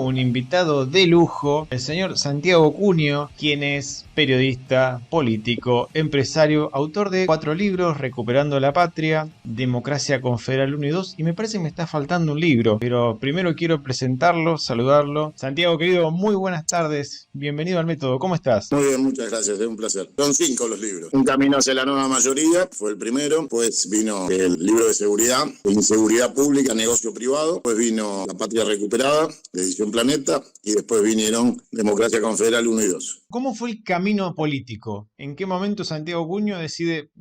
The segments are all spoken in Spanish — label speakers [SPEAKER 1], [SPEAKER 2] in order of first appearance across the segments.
[SPEAKER 1] un invitado de lujo, el señor Santiago Cunio, quien es periodista, político, empresario, autor de 4 libros: Recuperando la Patria, Democracia Confederal 1 y 2, y me parece que me está faltando un libro, pero primero quiero presentarlo, saludarlo. Santiago, querido, muy buenas tardes, bienvenido al Método, ¿cómo estás?
[SPEAKER 2] Muy bien, muchas gracias, es un placer. Son 5 los libros. Un camino hacia la nueva mayoría fue el primero, pues vino el libro de seguridad, de inseguridad pública, negocio privado, después vino La Patria Recuperada, de Edición Planeta, y después vinieron Democracia Confederal 1 y 2.
[SPEAKER 1] ¿Cómo fue el camino político? ¿En qué momento Santiago Cunio decide,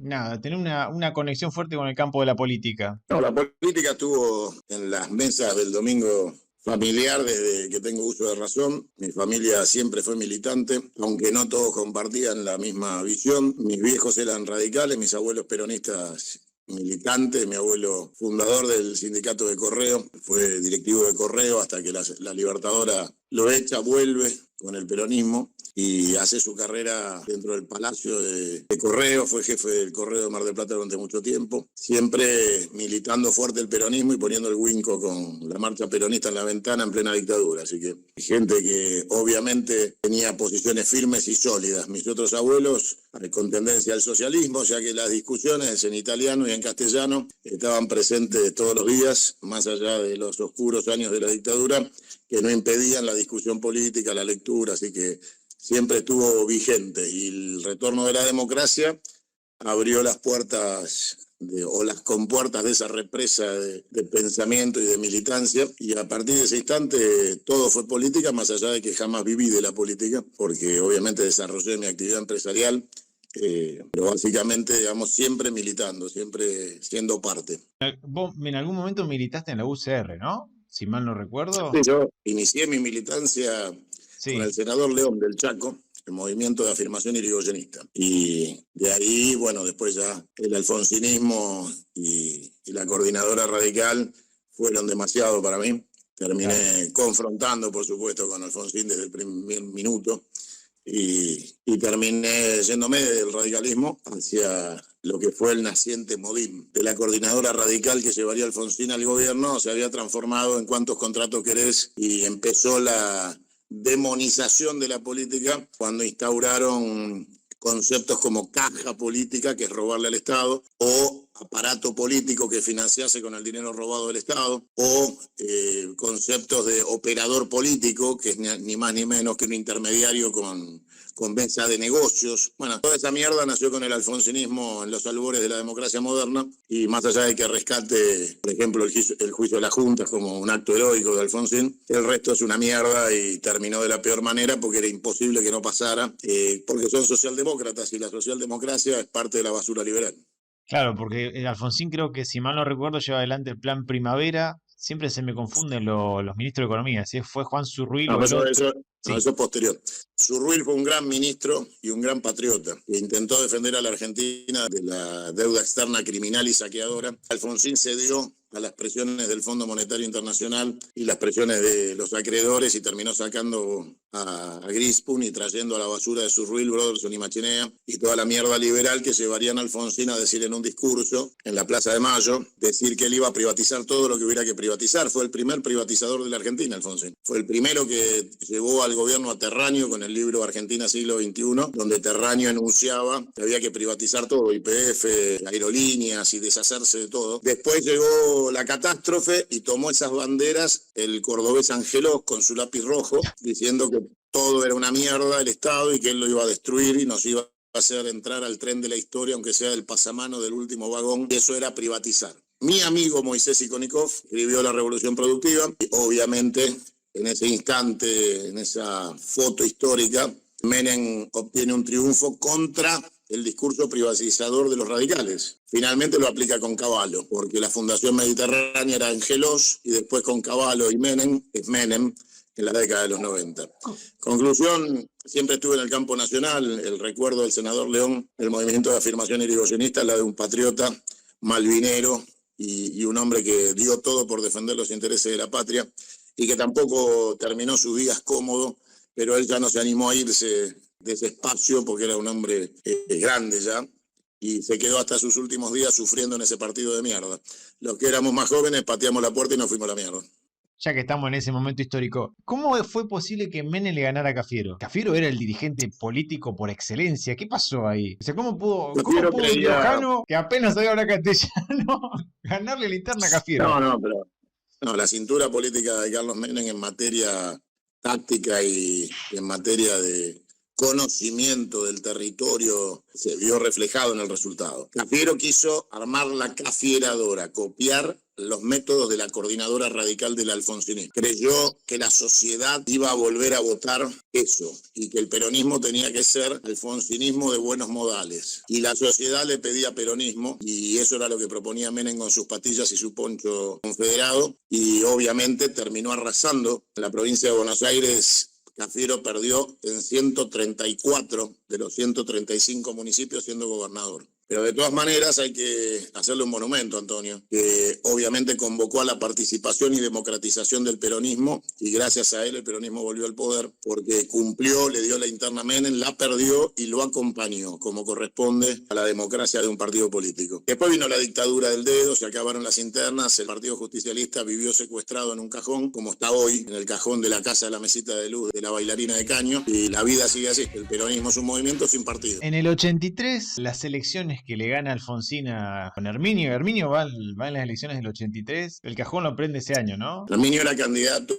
[SPEAKER 1] tener una conexión fuerte con el campo de la política?
[SPEAKER 2] No, la política estuvo en las mesas del domingo familiar desde que tengo uso de razón. Mi familia siempre fue militante, aunque no todos compartían la misma visión. Mis viejos eran radicales, mis abuelos peronistas militantes, mi abuelo fundador del sindicato de Correo, fue directivo de Correo hasta que la Libertadora lo echa, vuelve con el peronismo y hace su carrera dentro del Palacio de Correo, fue jefe del Correo de Mar del Plata durante mucho tiempo, siempre militando fuerte el peronismo y poniendo el Winco con la marcha peronista en la ventana en plena dictadura. Así que gente que obviamente tenía posiciones firmes y sólidas. Mis otros abuelos con tendencia al socialismo, ya que las discusiones en italiano y en castellano estaban presentes todos los días, más allá de los oscuros años de la dictadura, que no impedían la discusión política, la lectura, así que siempre estuvo vigente. Y el retorno de la democracia abrió las puertas o las compuertas de esa represa de pensamiento y de militancia, y a partir de ese instante todo fue política, más allá de que jamás viví de la política, porque obviamente desarrollé mi actividad empresarial, pero básicamente, digamos, siempre militando, siempre siendo parte.
[SPEAKER 1] Vos en algún momento militaste en la UCR, ¿no? Si mal no recuerdo.
[SPEAKER 2] Sí, yo inicié mi militancia con el
[SPEAKER 1] Sí.
[SPEAKER 2] senador León del Chaco, el movimiento de afirmación irigoyenista. Y de ahí, bueno, después ya el alfonsinismo y la coordinadora radical fueron demasiado para mí.
[SPEAKER 1] Claro.
[SPEAKER 2] Terminé confrontando, por supuesto, con Alfonsín desde el primer minuto y terminé yéndome del radicalismo hacia lo que fue el naciente Modin. De la coordinadora radical que llevaría a Alfonsín al gobierno, se había transformado en cuántos contratos querés, y empezó la demonización de la política cuando instauraron conceptos como caja política, que es robarle al Estado, o aparato político que financiase con el dinero robado del Estado, o conceptos de operador político, que es ni más ni menos que un intermediario con mesa de negocios. Bueno, toda esa mierda nació con el alfonsinismo en los albores de la democracia moderna, y más allá de que rescate, por ejemplo, el juicio de las juntas como un acto heroico de Alfonsín, el resto es una mierda y terminó de la peor manera porque era imposible que no pasara, porque son socialdemócratas y la socialdemocracia es parte de la basura liberal.
[SPEAKER 1] Claro, porque Alfonsín, creo que si mal no recuerdo, lleva adelante el plan Primavera. Siempre se me confunden los ministros de Economía, si fue Juan Zurruil
[SPEAKER 2] No,
[SPEAKER 1] o el otro.
[SPEAKER 2] no,
[SPEAKER 1] Sí.
[SPEAKER 2] eso es posterior. Zurruil fue un gran ministro y un gran patriota, que intentó defender a la Argentina de la deuda externa criminal y saqueadora. Alfonsín cedió a las presiones del Fondo Monetario Internacional y las presiones de los acreedores y terminó sacando a Grispun y trayendo a la basura de Zurruil, Broderson y Machinea y toda la mierda liberal que llevarían a Alfonsín a decir en un discurso en la Plaza de Mayo, decir que él iba a privatizar todo lo que hubiera que privatizar. Fue el primer privatizador de la Argentina, Alfonsín. Fue el primero que llevó al gobierno a Terraño con el libro Argentina siglo XXI, donde Terraño enunciaba que había que privatizar todo, YPF, aerolíneas, y deshacerse de todo. Después llegó la catástrofe y tomó esas banderas el cordobés Angelós con su lápiz rojo, diciendo que todo era una mierda el Estado y que él lo iba a destruir y nos iba a hacer entrar al tren de la historia, aunque sea del pasamano del último vagón, y eso era privatizar. Mi amigo Moisés Ikonikov escribió La Revolución Productiva y obviamente en ese instante, en esa foto histórica, Menem obtiene un triunfo contra el discurso privatizador de los radicales. Finalmente lo aplica con Cavallo, porque la Fundación Mediterránea era Angelós y después con Cavallo y Menem es Menem en la década de los 90. Conclusión, siempre estuve en el campo nacional. El recuerdo del senador León, el movimiento de afirmación irigoyenista, la de un patriota malvinero y un hombre que dio todo por defender los intereses de la patria y que tampoco terminó sus días cómodo, pero él ya no se animó a irse de ese espacio porque era un hombre grande ya, y se quedó hasta sus últimos días sufriendo en ese partido de mierda. Los que éramos más jóvenes pateamos la puerta y nos fuimos a la mierda.
[SPEAKER 1] ya que estamos en ese momento histórico, ¿cómo fue posible que Menem le ganara a Cafiero? Cafiero era el dirigente político por excelencia. ¿Qué pasó ahí? O sea, cómo
[SPEAKER 2] Cafiero
[SPEAKER 1] pudo un
[SPEAKER 2] creía,
[SPEAKER 1] riojano que apenas sabía hablar castellano ganarle la interna a Cafiero?
[SPEAKER 2] no, pero no, la cintura política de Carlos Menem en materia táctica y en materia de conocimiento del territorio se vio reflejado en el resultado. Cafiero quiso armar la cafieradora, copiar los métodos de la coordinadora radical del alfonsinismo. Creyó que la sociedad iba a volver a votar eso y que el peronismo tenía que ser alfonsinismo de buenos modales. Y la sociedad le pedía peronismo y eso era lo que proponía Menem con sus patillas y su poncho confederado y obviamente terminó arrasando. En la provincia de Buenos Aires Cafiero perdió en 134 de los 135 municipios siendo gobernador. Pero de todas maneras hay que hacerle un monumento, Antonio, que obviamente convocó a la participación y democratización del peronismo y gracias a él el peronismo volvió al poder porque cumplió, le dio la interna a Menem, la perdió y lo acompañó como corresponde a la democracia de un partido político. Después vino la dictadura del dedo, se acabaron las internas, el Partido Justicialista vivió secuestrado en un cajón, como está hoy, en el cajón de la Casa de la Mesita de Luz de la bailarina de Caño, y la vida sigue así, el peronismo es un movimiento sin partido.
[SPEAKER 1] En el 83, las elecciones que le gana Alfonsín con Herminio. Herminio va en las elecciones del 83. El cajón lo prende ese año, ¿no?
[SPEAKER 2] Herminio era candidato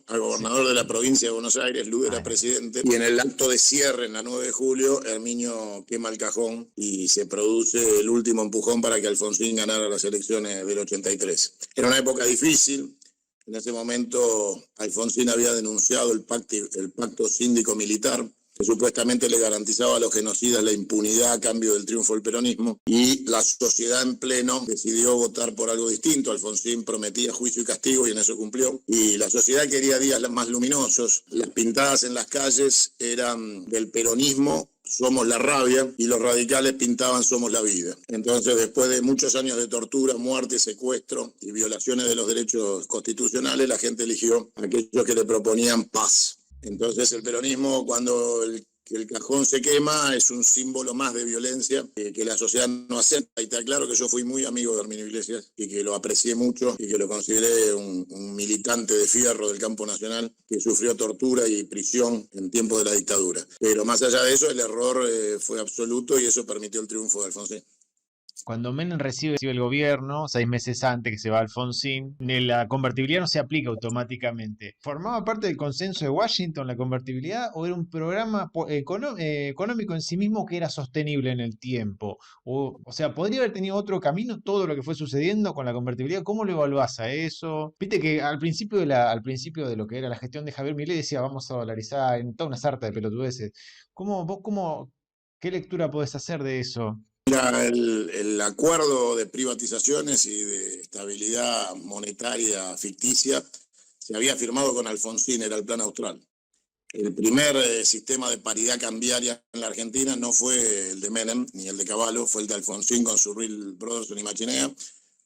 [SPEAKER 2] a
[SPEAKER 1] Sí.
[SPEAKER 2] gobernador de la provincia de Buenos Aires, Luder era presidente, y en el acto de cierre, en la 9 de julio, Herminio quema el cajón y se produce el último empujón para que Alfonsín ganara las elecciones del 83. Era una época difícil. En ese momento, Alfonsín había denunciado el pacto síndico-militar, que supuestamente le garantizaba a los genocidas la impunidad a cambio del triunfo del peronismo, y la sociedad en pleno decidió votar por algo distinto. Alfonsín prometía juicio y castigo y en eso cumplió, y la sociedad quería días más luminosos. Las pintadas en las calles eran del peronismo, somos la rabia, y los radicales pintaban somos la vida. Entonces, después de muchos años de tortura, muerte, secuestro y violaciones de los derechos constitucionales, la gente eligió a aquellos que le proponían paz. Entonces el peronismo, cuando el cajón se quema, es un símbolo más de violencia que la sociedad no acepta. Y te aclaro que yo fui muy amigo de Herminio Iglesias y que lo aprecié mucho y que lo consideré un militante de fierro del campo nacional que sufrió tortura y prisión en tiempos de la dictadura. Pero más allá de eso, el error fue absoluto y eso permitió el triunfo de Alfonsín.
[SPEAKER 1] Cuando Menem recibe el gobierno, 6 meses antes que se va Alfonsín, la convertibilidad no se aplica automáticamente. ¿Formaba parte del consenso de Washington la convertibilidad o era un programa económico en sí mismo que era sostenible en el tiempo? O sea, ¿podría haber tenido otro camino todo lo que fue sucediendo con la convertibilidad? ¿Cómo lo evaluás a eso? Viste que al principio de lo que era la gestión de Javier Milei decía vamos a dolarizar en toda una sarta de pelotudeces. ¿Qué lectura podés hacer de eso?
[SPEAKER 2] Mira, el acuerdo de privatizaciones y de estabilidad monetaria ficticia se había firmado con Alfonsín, era el Plan Austral. El primer sistema de paridad cambiaria en la Argentina no fue el de Menem ni el de Cavallo, fue el de Alfonsín con su Real Brothers y Machinea.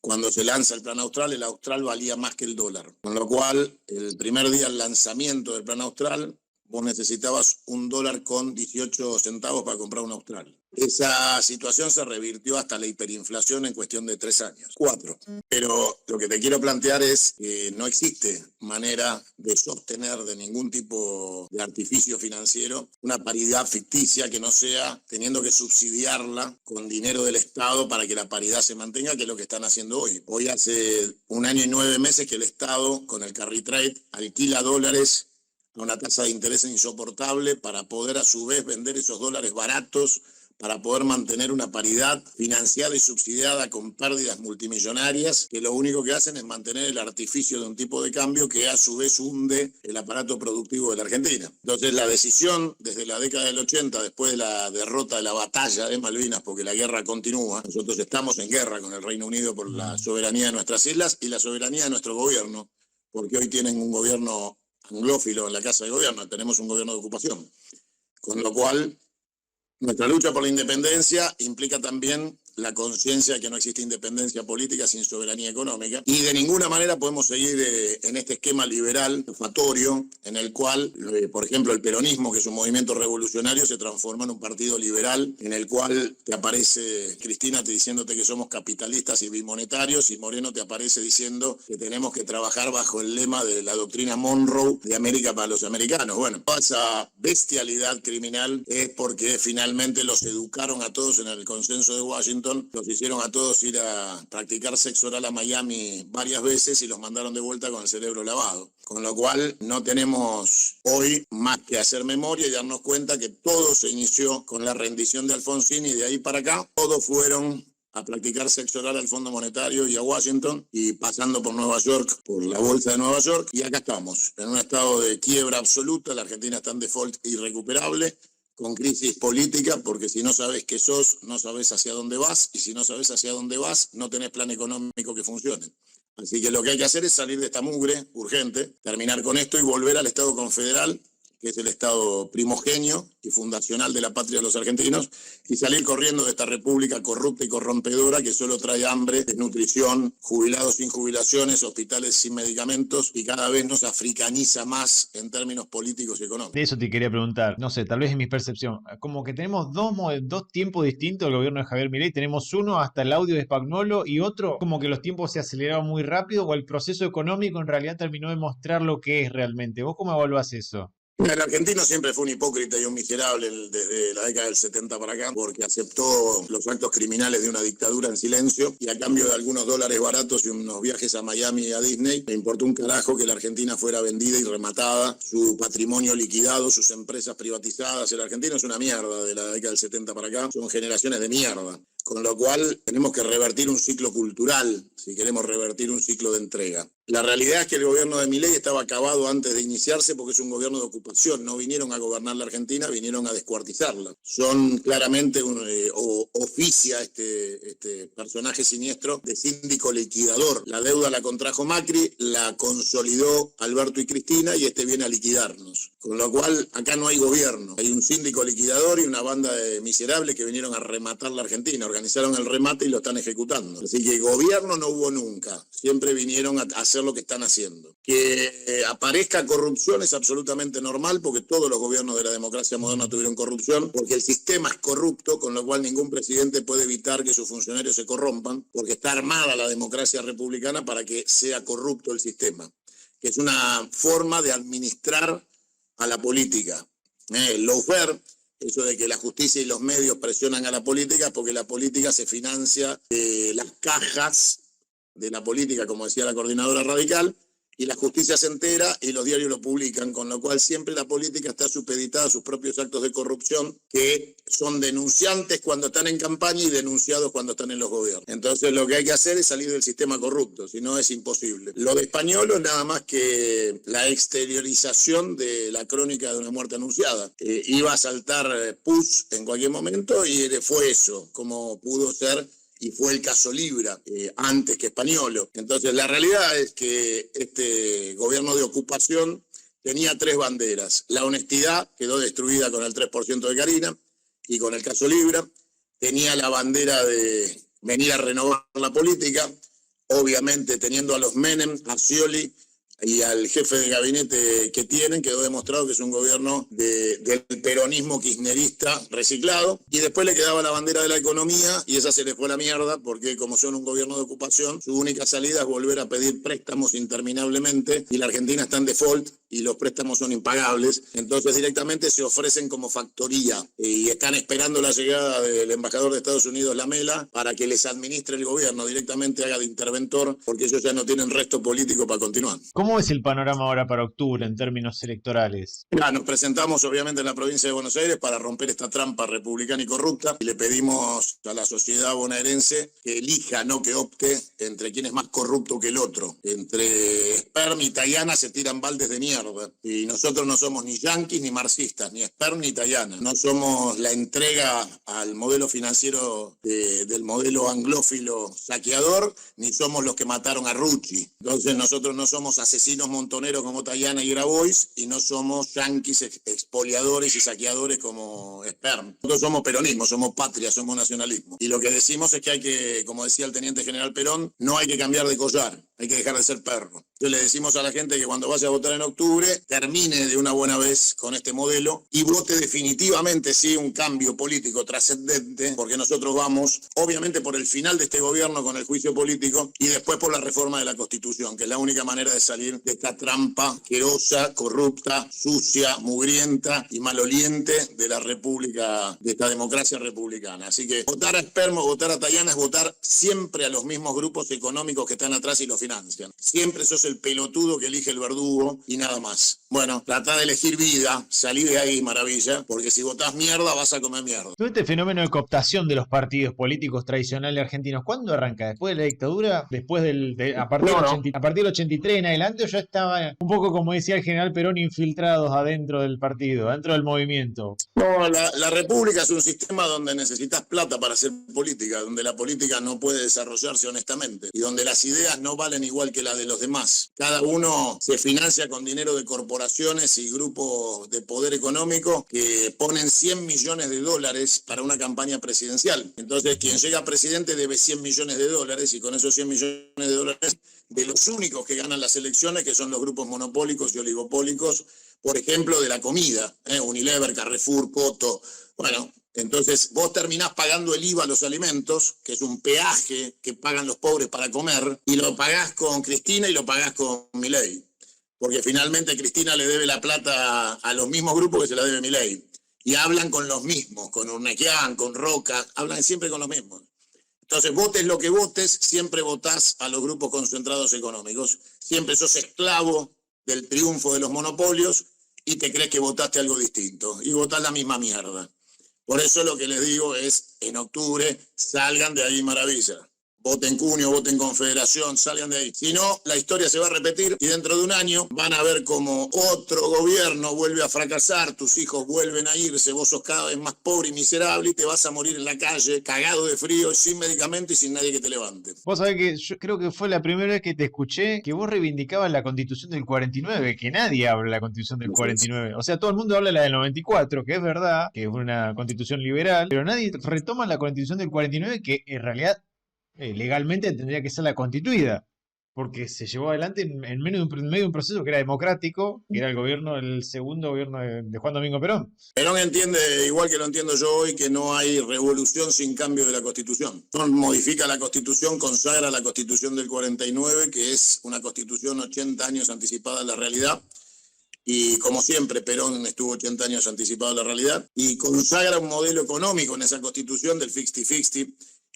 [SPEAKER 2] Cuando se lanza el Plan Austral, el Austral valía más que el dólar. Con lo cual, el primer día del lanzamiento del Plan Austral, vos necesitabas $1 con 18 centavos para comprar un Austral. Esa situación se revirtió hasta la hiperinflación en cuestión de 3 años, 4. Pero lo que te quiero plantear es que no existe manera de sostener de ningún tipo de artificio financiero una paridad ficticia que no sea teniendo que subsidiarla con dinero del Estado para que la paridad se mantenga, que es lo que están haciendo hoy. Hoy hace 1 año y 9 meses que el Estado, con el carry trade, alquila dólares a una tasa de interés insoportable para poder a su vez vender esos dólares baratos, para poder mantener una paridad financiada y subsidiada con pérdidas multimillonarias, que lo único que hacen es mantener el artificio de un tipo de cambio que a su vez hunde el aparato productivo de la Argentina. Entonces la decisión desde la década del 80, después de la derrota de la batalla de Malvinas, porque la guerra continúa, nosotros estamos en guerra con el Reino Unido por la soberanía de nuestras islas y la soberanía de nuestro gobierno, porque hoy tienen un gobierno anglófilo en la Casa de Gobierno, tenemos un gobierno de ocupación. Con lo cual, nuestra lucha por la independencia implica también la conciencia de que no existe independencia política sin soberanía económica, y de ninguna manera podemos seguir en este esquema liberal, fatorio, en el cual, por ejemplo, el peronismo, que es un movimiento revolucionario, se transforma en un partido liberal, en el cual te aparece Cristina diciéndote que somos capitalistas y bimonetarios, y Moreno te aparece diciendo que tenemos que trabajar bajo el lema de la doctrina Monroe de América para los americanos. Bueno, toda esa bestialidad criminal es porque finalmente los educaron a todos en el consenso de Washington, los hicieron a todos ir a practicar sexo oral a Miami varias veces y los mandaron de vuelta con el cerebro lavado. Con lo cual no tenemos hoy más que hacer memoria y darnos cuenta que todo se inició con la rendición de Alfonsín, y de ahí para acá todos fueron a practicar sexo oral al Fondo Monetario y a Washington, y pasando por Nueva York, por la Bolsa de Nueva York, y acá estamos, en un estado de quiebra absoluta. La Argentina está en default irrecuperable, con crisis política, porque si no sabes qué sos, no sabes hacia dónde vas, y si no sabes hacia dónde vas, no tenés plan económico que funcione. Así que lo que hay que hacer es salir de esta mugre urgente, terminar con esto y volver al Estado confederal, que es el Estado primogenio y fundacional de la patria de los argentinos, y salir corriendo de esta república corrupta y corrompedora que solo trae hambre, desnutrición, jubilados sin jubilaciones, hospitales sin medicamentos, y cada vez nos africaniza más en términos políticos y económicos.
[SPEAKER 1] De eso te quería preguntar, no sé, tal vez es mi percepción, como que tenemos dos tiempos distintos del gobierno de Javier Milei. Tenemos uno hasta el audio de Spagnuolo, y otro como que los tiempos se aceleraron muy rápido, o el proceso económico en realidad terminó de mostrar lo que es realmente. ¿Vos cómo evaluás eso?
[SPEAKER 2] El argentino siempre fue un hipócrita y un miserable desde la década del 70 para acá, porque aceptó los actos criminales de una dictadura en silencio, y a cambio de algunos dólares baratos y unos viajes a Miami y a Disney, le importó un carajo que la Argentina fuera vendida y rematada, su patrimonio liquidado, sus empresas privatizadas. El argentino es una mierda de la década del 70 para acá, son generaciones de mierda. Con lo cual tenemos que revertir un ciclo cultural si queremos revertir un ciclo de entrega. La realidad es que el gobierno de Milei estaba acabado antes de iniciarse, porque es un gobierno de ocupación. No vinieron a gobernar la Argentina, vinieron a descuartizarla. Son claramente oficia este personaje siniestro de síndico liquidador. La deuda la contrajo Macri, la consolidó Alberto y Cristina, y este viene a liquidarnos. Con lo cual acá no hay gobierno. Hay un síndico liquidador y una banda de miserables que vinieron a rematar la Argentina. Organizaron el remate y lo están ejecutando. Así que gobierno no hubo nunca. Siempre vinieron a hacer lo que están haciendo. Que aparezca corrupción es absolutamente normal, porque todos los gobiernos de la democracia moderna tuvieron corrupción, porque el sistema es corrupto, con lo cual ningún presidente puede evitar que sus funcionarios se corrompan, porque está armada la democracia republicana para que sea corrupto el sistema, que es una forma de administrar a la política. El lawfare, eso de que la justicia y los medios presionan a la política, porque la política se financia de las cajas de la política, como decía la coordinadora radical, y la justicia se entera y los diarios lo publican, con lo cual siempre la política está supeditada a sus propios actos de corrupción, que son denunciantes cuando están en campaña y denunciados cuando están en los gobiernos. Entonces lo que hay que hacer es salir del sistema corrupto, si no es imposible. Lo de Spagnuolo es nada más que la exteriorización de la crónica de una muerte anunciada. Iba a saltar Push en cualquier momento, y fue eso, como pudo ser. Y fue el caso Libra, antes que Spagnuolo. Entonces la realidad es que este gobierno de ocupación tenía tres banderas. La honestidad quedó destruida con el 3% de Carina y con el caso Libra. Tenía la bandera de venir a renovar la política, obviamente teniendo a los Menem, a Scioli y al jefe de gabinete que tienen. Quedó demostrado que es un gobierno del peronismo kirchnerista reciclado. Y después le quedaba la bandera de la economía, y esa se les fue a la mierda, porque como son un gobierno de ocupación, su única salida es volver a pedir préstamos interminablemente, y la Argentina está en default y los préstamos son impagables. Entonces directamente se ofrecen como factoría, y están esperando la llegada del embajador de Estados Unidos, Lamela, para que les administre el gobierno, directamente haga de interventor, porque ellos ya no tienen resto político para continuar.
[SPEAKER 1] ¿Cómo es el panorama ahora para octubre en términos electorales?
[SPEAKER 2] Nos presentamos obviamente en la provincia de Buenos Aires para romper esta trampa republicana y corrupta, y le pedimos a la sociedad bonaerense que elija, no que opte entre quién es más corrupto que el otro. Entre Sperm y Tayana se tiran baldes de mierda. mierda. Y nosotros no somos ni yanquis, ni marxistas, ni Sperm, ni Tayana. No somos la entrega al modelo financiero del modelo anglófilo saqueador, ni somos los que mataron a Rucci. Entonces nosotros no somos asesinos montoneros como Tayana y Grabois, y no somos yanquis expoliadores y saqueadores como Sperm. Nosotros somos peronismo, somos patria, somos nacionalismo. Y lo que decimos es que hay que, como decía el teniente general Perón, no hay que cambiar de collar, hay que dejar de ser perro. Entonces le decimos a la gente que cuando vaya a votar en octubre, termine de una buena vez con este modelo y vote definitivamente sí un cambio político trascendente, porque nosotros vamos, obviamente, por el final de este gobierno con el juicio político y después por la reforma de la Constitución, que es la única manera de salir de esta trampa asquerosa, corrupta, sucia, mugrienta y maloliente de la república, de esta democracia republicana. Así que votar a Spermo, votar a Tayana es votar siempre a los mismos grupos económicos que están atrás y lo financian. Siempre sos el pelotudo que elige el verdugo y nada más. Bueno, trata de elegir vida, salí de ahí, maravilla, porque si votás mierda vas a comer mierda.
[SPEAKER 1] Todo este fenómeno de cooptación de los partidos políticos tradicionales argentinos, ¿cuándo arranca? ¿Después de la dictadura? ¿Después a partir del 83 en adelante? ¿O ya estaba un poco, como decía el general Perón, infiltrados adentro del partido, adentro del movimiento?
[SPEAKER 2] No, la república es un sistema donde necesitas plata para hacer política, donde la política no puede desarrollarse honestamente y donde las ideas no valen igual que las de los demás. Cada uno se financia con dinero de corporaciones y grupos de poder económico que ponen 100 millones de dólares para una campaña presidencial. Entonces, quien llega a presidente debe 100 millones de dólares y con esos 100 millones de dólares, de los únicos que ganan las elecciones, que son los grupos monopólicos y oligopólicos, por ejemplo, de la comida, Unilever, Carrefour, Coto. Bueno, entonces vos terminás pagando el IVA a los alimentos, que es un peaje que pagan los pobres para comer, y lo pagás con Cristina y lo pagás con Milei. Porque finalmente Cristina le debe la plata a los mismos grupos que se la debe Milei. Y hablan con los mismos, con Urnequian, con Roca, hablan siempre con los mismos. Entonces, votes lo que votes, siempre votás a los grupos concentrados económicos. Siempre sos esclavo del triunfo de los monopolios y te crees que votaste algo distinto. Y votás la misma mierda. Por eso lo que les digo es, en octubre, salgan de ahí, maravilla. Voten Cunio, voten Confederación, salgan de ahí. Si no, la historia se va a repetir y dentro de un año van a ver como otro gobierno vuelve a fracasar, tus hijos vuelven a irse, vos sos cada vez más pobre y miserable y te vas a morir en la calle, cagado de frío, sin medicamento y sin nadie que te levante.
[SPEAKER 1] Vos sabés que yo creo que fue la primera vez que te escuché que vos reivindicabas la Constitución del 49, que nadie habla de la Constitución del 49. O sea, todo el mundo habla de la del 94, que es verdad, que es una Constitución liberal, pero nadie retoma la Constitución del 49, que en realidad legalmente tendría que ser la constituida, porque se llevó adelante en medio de un proceso que era democrático, que era el segundo gobierno de Juan Domingo Perón.
[SPEAKER 2] Perón entiende, igual que lo entiendo yo hoy, que no hay revolución sin cambio de la Constitución. Perón modifica la Constitución, consagra la Constitución del 49, que es una Constitución 80 años anticipada a la realidad. Y como siempre, Perón estuvo 80 años anticipado a la realidad, y consagra un modelo económico en esa Constitución del 50-50,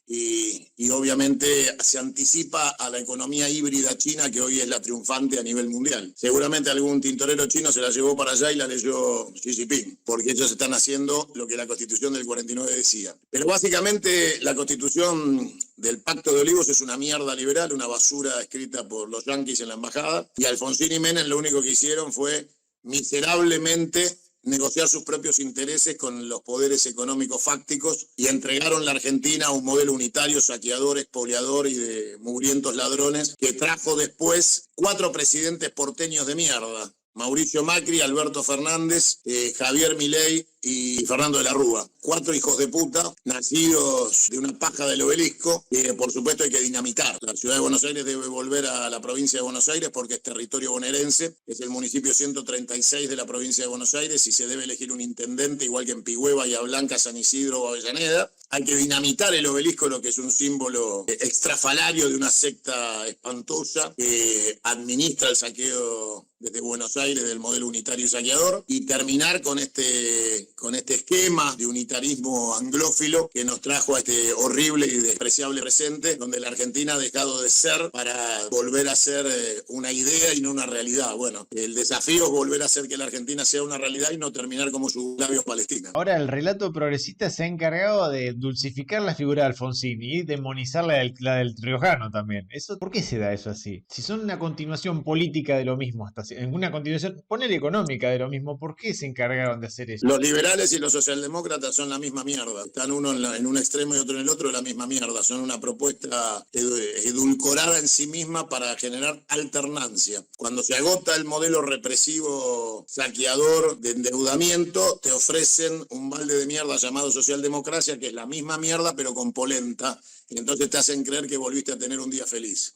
[SPEAKER 2] y obviamente se anticipa a la economía híbrida china, que hoy es la triunfante a nivel mundial. Seguramente algún tintorero chino se la llevó para allá y la leyó Xi Jinping, porque ellos están haciendo lo que la Constitución del 49 decía. Pero básicamente la Constitución del Pacto de Olivos es una mierda liberal, una basura escrita por los yanquis en la embajada, y Alfonsín y Menem lo único que hicieron fue miserablemente negociar sus propios intereses con los poderes económicos fácticos y entregaron la Argentina a un modelo unitario, saqueador, expoliador y de mugrientos ladrones, que trajo después 4 presidentes porteños de mierda: Mauricio Macri, Alberto Fernández, Javier Milei y Fernando de la Rúa. 4 hijos de puta, nacidos de una paja del obelisco, que por supuesto hay que dinamitar. La ciudad de Buenos Aires debe volver a la provincia de Buenos Aires porque es territorio bonaerense, es el municipio 136 de la provincia de Buenos Aires y se debe elegir un intendente, igual que en Pigüé, Bahía Blanca, San Isidro o Avellaneda. Hay que dinamitar el obelisco, lo que es un símbolo extrafalario de una secta espantosa que administra el saqueo desde Buenos Aires del modelo unitario y saqueador, y terminar con este con este esquema de unitarismo anglófilo que nos trajo a este horrible y despreciable presente, donde la Argentina ha dejado de ser para volver a ser una idea y no una realidad. Bueno, el desafío es volver a hacer que la Argentina sea una realidad y no terminar como Yugoslavia o Palestina.
[SPEAKER 1] Ahora, el relato progresista se ha encargado de dulcificar la figura de Alfonsín y demonizar la del Riojano también. ¿Por qué se da eso así? Si son una continuación política de lo mismo, en una continuación, poner económica de lo mismo, ¿por qué se encargaron de hacer eso?
[SPEAKER 2] Los liberales y los socialdemócratas son la misma mierda. Están uno en un extremo y otro en el otro, la misma mierda. Son una propuesta edulcorada en sí misma para generar alternancia. Cuando se agota el modelo represivo saqueador de endeudamiento, te ofrecen un balde de mierda llamado socialdemocracia, que es la misma mierda pero con polenta, y entonces te hacen creer que volviste a tener un día feliz.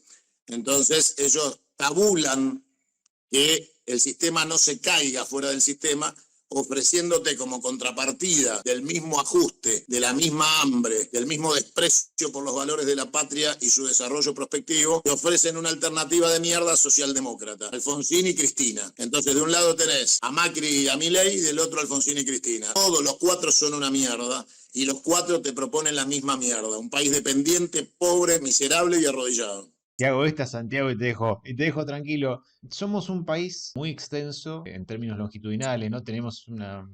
[SPEAKER 2] Entonces ellos tabulan que el sistema no se caiga fuera del sistema, ofreciéndote como contrapartida del mismo ajuste, de la misma hambre, del mismo desprecio por los valores de la patria y su desarrollo prospectivo, te ofrecen una alternativa de mierda socialdemócrata, Alfonsín y Cristina. Entonces de un lado tenés a Macri y a Milei y del otro Alfonsín y Cristina. Todos los cuatro son una mierda y los cuatro te proponen la misma mierda, un país dependiente, pobre, miserable y arrodillado.
[SPEAKER 1] Te hago esta, Santiago, y te dejo tranquilo. Somos un país muy extenso en términos longitudinales, ¿no?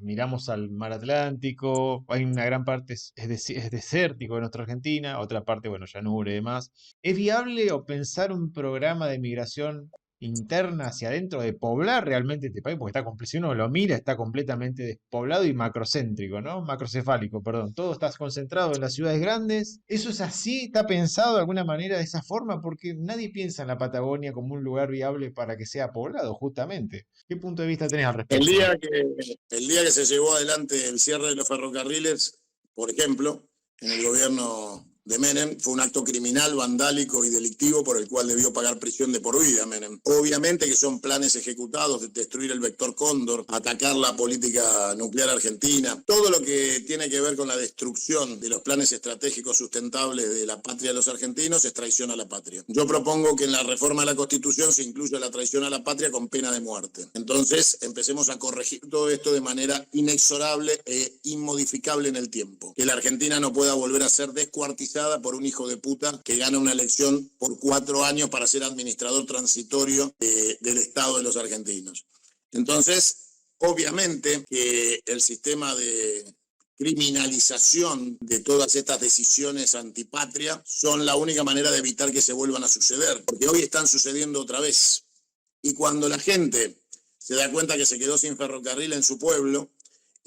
[SPEAKER 1] Miramos al mar Atlántico, hay una gran parte es desértico de nuestra Argentina, otra parte, bueno, llanura y demás. ¿Es viable o pensar un programa de migración interna hacia adentro, de poblar realmente este país? Porque si uno lo mira, está completamente despoblado y macrocéntrico, ¿no? Macrocefálico, perdón. Todo está concentrado en las ciudades grandes. ¿Eso es así? ¿Está pensado de alguna manera de esa forma? Porque nadie piensa en la Patagonia como un lugar viable para que sea poblado, justamente. ¿Qué punto de vista tenés al respecto?
[SPEAKER 2] El día que se llevó adelante el cierre de los ferrocarriles, por ejemplo, en el gobierno de Menem, fue un acto criminal, vandálico y delictivo por el cual debió pagar prisión de por vida Menem. Obviamente que son planes ejecutados de destruir el vector Cóndor, atacar la política nuclear argentina, todo lo que tiene que ver con la destrucción de los planes estratégicos sustentables de la patria de los argentinos es traición a la patria. Yo propongo que en la reforma de la Constitución se incluya la traición a la patria con pena de muerte. Entonces empecemos a corregir todo esto de manera inexorable e inmodificable en el tiempo. Que la Argentina no pueda volver a ser descuartizada por un hijo de puta que gana una elección por 4 años para ser administrador transitorio del Estado de los argentinos. Entonces, obviamente que el sistema de criminalización de todas estas decisiones antipatria son la única manera de evitar que se vuelvan a suceder, porque hoy están sucediendo otra vez. Y cuando la gente se da cuenta que se quedó sin ferrocarril en su pueblo,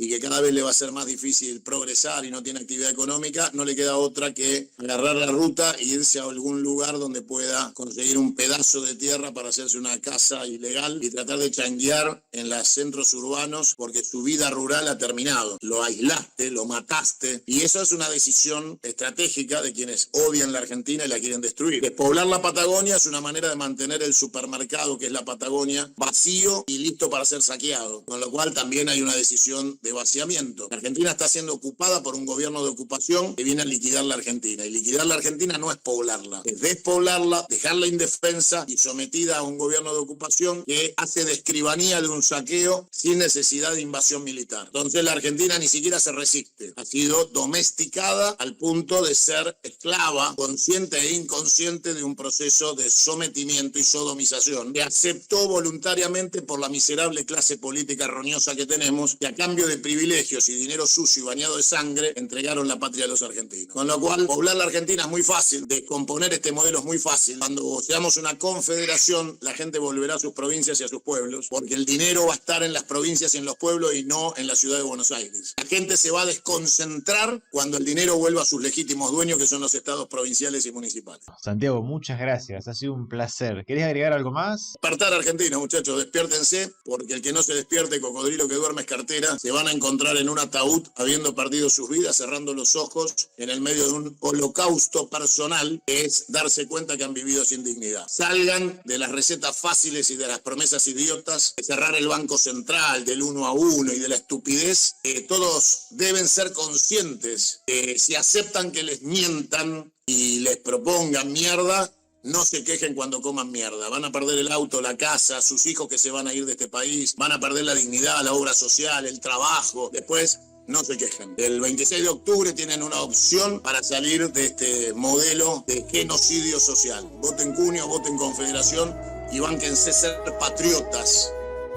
[SPEAKER 2] y que cada vez le va a ser más difícil progresar y no tiene actividad económica, no le queda otra que agarrar la ruta e irse a algún lugar donde pueda conseguir un pedazo de tierra para hacerse una casa ilegal y tratar de changuear en los centros urbanos porque su vida rural ha terminado. Lo aislaste, lo mataste, y eso es una decisión estratégica de quienes odian la Argentina y la quieren destruir. Despoblar la Patagonia es una manera de mantener el supermercado, que es la Patagonia, vacío y listo para ser saqueado, con lo cual también hay una decisión de vaciamiento. La Argentina está siendo ocupada por un gobierno de ocupación que viene a liquidar la Argentina, y liquidar la Argentina no es poblarla, es despoblarla, dejarla indefensa y sometida a un gobierno de ocupación que hace de escribanía de un saqueo sin necesidad de invasión militar. Entonces la Argentina ni siquiera se resiste, ha sido domesticada al punto de ser esclava, consciente e inconsciente de un proceso de sometimiento y sodomización que aceptó voluntariamente por la miserable clase política roñosa que tenemos, que a cambio de privilegios y dinero sucio y bañado de sangre entregaron la patria a los argentinos. Con lo cual, poblar la Argentina es muy fácil, descomponer este modelo es muy fácil. Cuando seamos una confederación, la gente volverá a sus provincias y a sus pueblos, porque el dinero va a estar en las provincias y en los pueblos y no en la ciudad de Buenos Aires. La gente se va a desconcentrar cuando el dinero vuelva a sus legítimos dueños, que son los estados provinciales y municipales.
[SPEAKER 1] Santiago, muchas gracias, ha sido un placer. ¿Querés agregar algo más?
[SPEAKER 2] Despertar Argentina, muchachos, despiértense, porque el que no se despierte, cocodrilo que duerme es cartera, se van a encontrar en un ataúd habiendo perdido sus vidas, cerrando los ojos en el medio de un holocausto personal, que es darse cuenta que han vivido sin dignidad. Salgan de las recetas fáciles y de las promesas idiotas de cerrar el Banco Central, del 1 a 1 y de la estupidez. Todos deben ser conscientes que si aceptan que les mientan y les propongan mierda, no se quejen cuando coman mierda. Van a perder el auto, la casa, sus hijos que se van a ir de este país, van a perder la dignidad, la obra social, el trabajo. Después no se quejan. El 26 de octubre tienen una opción para salir de este modelo de genocidio social. Voten Cunio, voten Confederación y bánquense ser patriotas,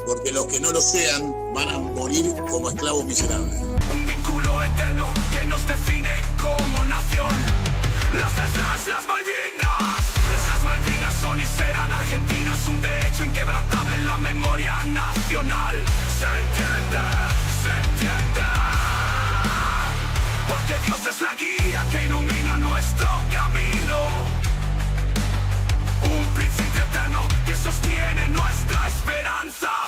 [SPEAKER 2] porque los que no lo sean van a morir como esclavos miserables.
[SPEAKER 3] Un vínculo eterno que nos define como nación. Las Islas, las Malvinas. Esas Malvinas son y serán argentinas, un derecho inquebrantable en la memoria nacional. Se entiende, se entiende. Porque Dios es la guía que ilumina nuestro camino. Un principio eterno que sostiene nuestra esperanza.